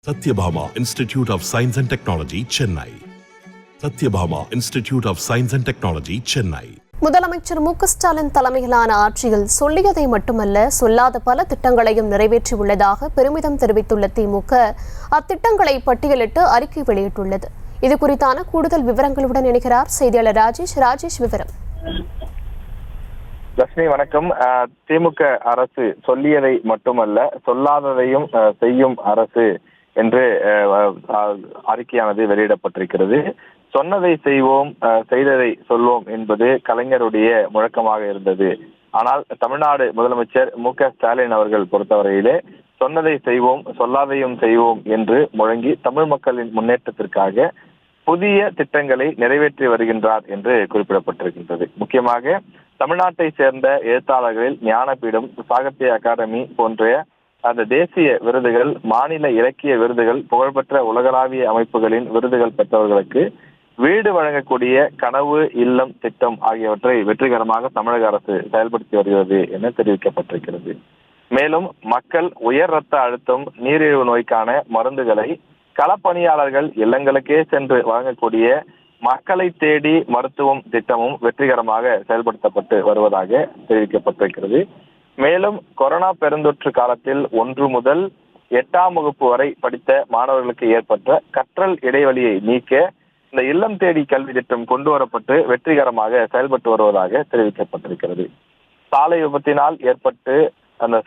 Satyabhama Institute of Science and Technology, Chennai. Satyabhama Institute of Science and Technology, Chennai. முதலமைச்சர் மு க ஸ்டாலின் தலைமையிலான ஆட்சியில் சொல்லியதை மட்டுமல்ல சொல்லாத பல திட்டங்களையும் நிறைவேற்றியுள்ளதாக பெருமிதம் தெரிவித்துள்ள திமுக அத்திட்டங்களை பட்டியலிட்டு அறிக்கை வெளியிட்டுள்ளது. இது குறித்தான கூடுதல் விவரங்களுடன் இணைகிறார் செய்தியாளர் ராஜேஷ். விவரம். லட்சுமி வணக்கம். திமுக அரசு சொல்லியதை மட்டுமல்ல சொல்லாததையும் செய்யும் அரசு என்று அறிக்கையானது வெளியிடப்பட்டிருக்கிறது. சொன்னதை செய்வோம், செய்ததை சொல்வோம் என்பது கலைஞருடைய முழக்கமாக இருந்தது. ஆனால் தமிழ்நாடு முதலமைச்சர் மு க ஸ்டாலின் அவர்கள் பொறுத்தவரையிலே சொன்னதை செய்வோம், சொல்லாதையும் செய்வோம் என்று முழங்கி தமிழ் மக்களின் முன்னேற்றத்திற்காக புதிய திட்டங்களை நிறைவேற்றி வருகின்றார் என்று குறிப்பிடப்பட்டிருக்கின்றது. முக்கியமாக தமிழ்நாட்டை சேர்ந்த எழுத்தாளர்களில் ஞானபீடம், சாகித்ய அகாடமி போன்ற அந்த தேசிய விருதுகள், மாநில இலக்கிய விருதுகள், புகழ்பெற்ற உலகளாவிய அமைப்புகளின் விருதுகள் பெற்றவர்களுக்கு வீடு வழங்கக்கூடிய கனவு இல்லம் திட்டம் ஆகியவற்றை வெற்றிகரமாக தமிழக அரசு செயல்படுத்தி வருகிறது என தெரிவிக்கப்பட்டிருக்கிறது. மேலும் மக்கள் உயர் இரத்த அழுத்தம், நீரிழிவு நோய்க்கான மருந்துகளை களப்பணியாளர்கள் இல்லங்களுக்கே சென்று வழங்கக்கூடிய மக்களை தேடி மருத்துவம் திட்டமும் வெற்றிகரமாக செயல்படுத்தப்பட்டு வருவதாக தெரிவிக்கப்பட்டிருக்கிறது. மேலும் கொரோனா பெருந்தொற்று காலத்தில் 1 முதல் 8ஆம் வகுப்பு வரை படித்த மாணவர்களுக்கு ஏற்பட்ட கற்றல் இடைவெளியை நீக்க இந்த இல்லம் தேடி கல்வி திட்டம் கொண்டு வரப்பட்டு வெற்றிகரமாக செயல்பட்டு வருவதாக தெரிவிக்கப்பட்டிருக்கிறது. சாலை விபத்தினால்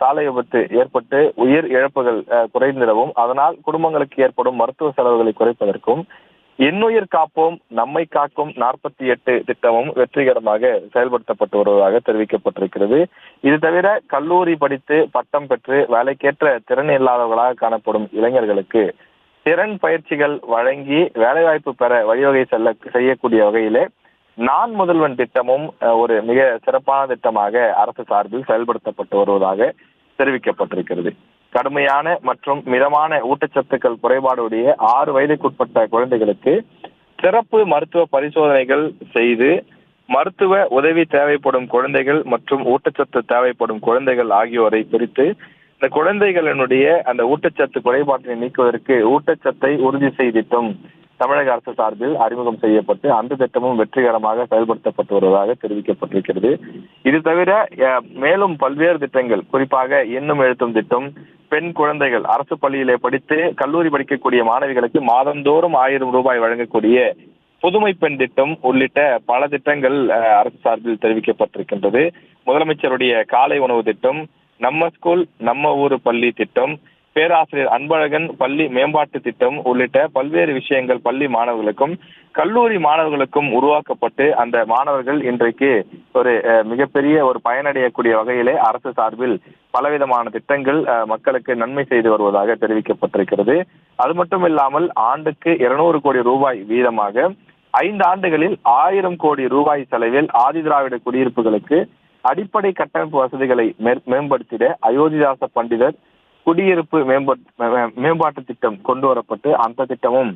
சாலை விபத்து ஏற்பட்டு உயிர் இழப்புகள் குறைந்திடவும், அதனால் குடும்பங்களுக்கு ஏற்படும் மருத்துவ செலவுகளை குறைப்பதற்கும் இன்னுயிர் காப்போம் நம்மை காக்கும் 48 திட்டமும் வெற்றிகரமாக செயல்படுத்தப்பட்டு வருவதாக தெரிவிக்கப்பட்டிருக்கிறது. இது தவிர கல்லூரி படித்து பட்டம் பெற்று வேலைக்கேற்ற திறன் இல்லாதவர்களாக காணப்படும் இளைஞர்களுக்கு திறன் பயிற்சிகள் வழங்கி வேலைவாய்ப்பு பெற வழிவகை செய்யக்கூடிய வகையிலே நான் முதல்வன் திட்டமும் ஒரு மிக சிறப்பான திட்டமாக அரசு சார்பில் செயல்படுத்தப்பட்டு வருவதாக தெரிவிக்கப்பட்டிருக்கிறது. கடுமையான மற்றும் மிதமான ஊட்டச்சத்துக்கள் குறைபாடுடைய 6 வயதுக்குட்பட்ட குழந்தைகளுக்கு சிறப்பு மருத்துவ பரிசோதனைகள் செய்து மருத்துவ உதவி தேவைப்படும் குழந்தைகள் மற்றும் ஊட்டச்சத்து தேவைப்படும் குழந்தைகள் ஆகியோரை பிரித்து இந்த குழந்தைகளினுடைய அந்த ஊட்டச்சத்து குறைபாட்டினை நீக்குவதற்கு ஊட்டச்சத்தை உறுதி செய்திட்டம் தமிழக அரசு சார்பில் அறிமுகம் செய்யப்பட்டு அந்த திட்டமும் வெற்றிகரமாக செயல்படுத்தப்பட்டு வருவதாக தெரிவிக்கப்பட்டிருக்கிறது. இது தவிர மேலும் பல்வேறு திட்டங்கள், குறிப்பாக எண்ணும் எழுத்தும் திட்டம், பெண் குழந்தைகள் அரசு பள்ளியிலே படித்து கல்லூரி படிக்கக்கூடிய மாணவிகளுக்கு மாதந்தோறும் 1000 ரூபாய் வழங்கக்கூடிய புதுமை பெண் திட்டம் உள்ளிட்ட பல திட்டங்கள் அரசு சார்பில் தெரிவிக்கப்பட்டிருக்கின்றது. முதலமைச்சருடைய காலை உணவு திட்டம், நம்ம ஸ்கூல் நம்ம ஊரு பள்ளி திட்டம், பேராசிரியர் அன்பழகன் பள்ளி மேம்பாட்டு திட்டம் உள்ளிட்ட பல்வேறு விஷயங்கள் பள்ளி மாணவர்களுக்கும் கல்லூரி மாணவர்களுக்கும் உருவாக்கப்பட்டு அந்த மாணவர்கள் இன்றைக்கு ஒரு மிகப்பெரிய ஒரு பயனடையக்கூடிய வகையிலே அரசு சார்பில் பலவிதமான திட்டங்கள் மக்களுக்கு நன்மை செய்து வருவதாக தெரிவிக்கப்பட்டிருக்கிறது. அது மட்டும் இல்லாமல் ஆண்டுக்கு 200 கோடி ரூபாய் வீதமாக 5 ஆண்டுகளில் 1000 கோடி ரூபாய் செலவில் ஆதிதிராவிட குடியிருப்புகளுக்கு அடிப்படை கட்டமைப்பு வசதிகளை மேம்படுத்திட அயோத்திதாச பண்டிதர் குடியிருப்பு மேம்பாட்டு திட்டம் கொண்டு வரப்பட்டு அந்த திட்டமும்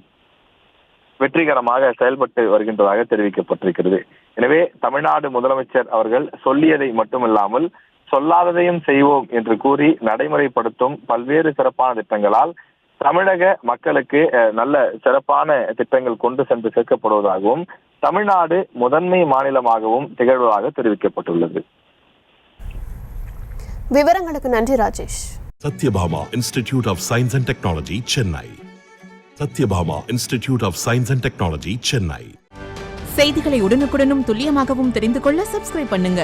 வெற்றிகரமாக செயல்பட்டு வருகின்றதாக தெரிவிக்கப்பட்டிருக்கிறது. எனவே தமிழ்நாடு முதலமைச்சர் அவர்கள் சொல்லியதை மட்டுமில்லாமல் சொல்லாததையும் செய்வோம் என்று கூறி நடைமுறைப்படுத்தும் பல்வேறு சிறப்பான திட்டங்களால் தமிழக மக்களுக்கு நல்ல சிறப்பான திட்டங்கள் கொண்டு சென்று சேர்க்கப்படுவதாகவும் தமிழ்நாடு முதன்மை மாநிலமாகவும் திகழ்வதாக தெரிவிக்கப்பட்டுள்ளது. விவரங்களுக்கு நன்றி Rajesh. Satyabhama Institute of Science and Technology, Chennai. Satyabhama Institute of Science and Technology, Chennai. செய்திகளை உடனுக்குடனும் துல்லியமாகவும் தெரிந்து கொள்ள சப்ஸ்கிரைப் பண்ணுங்க.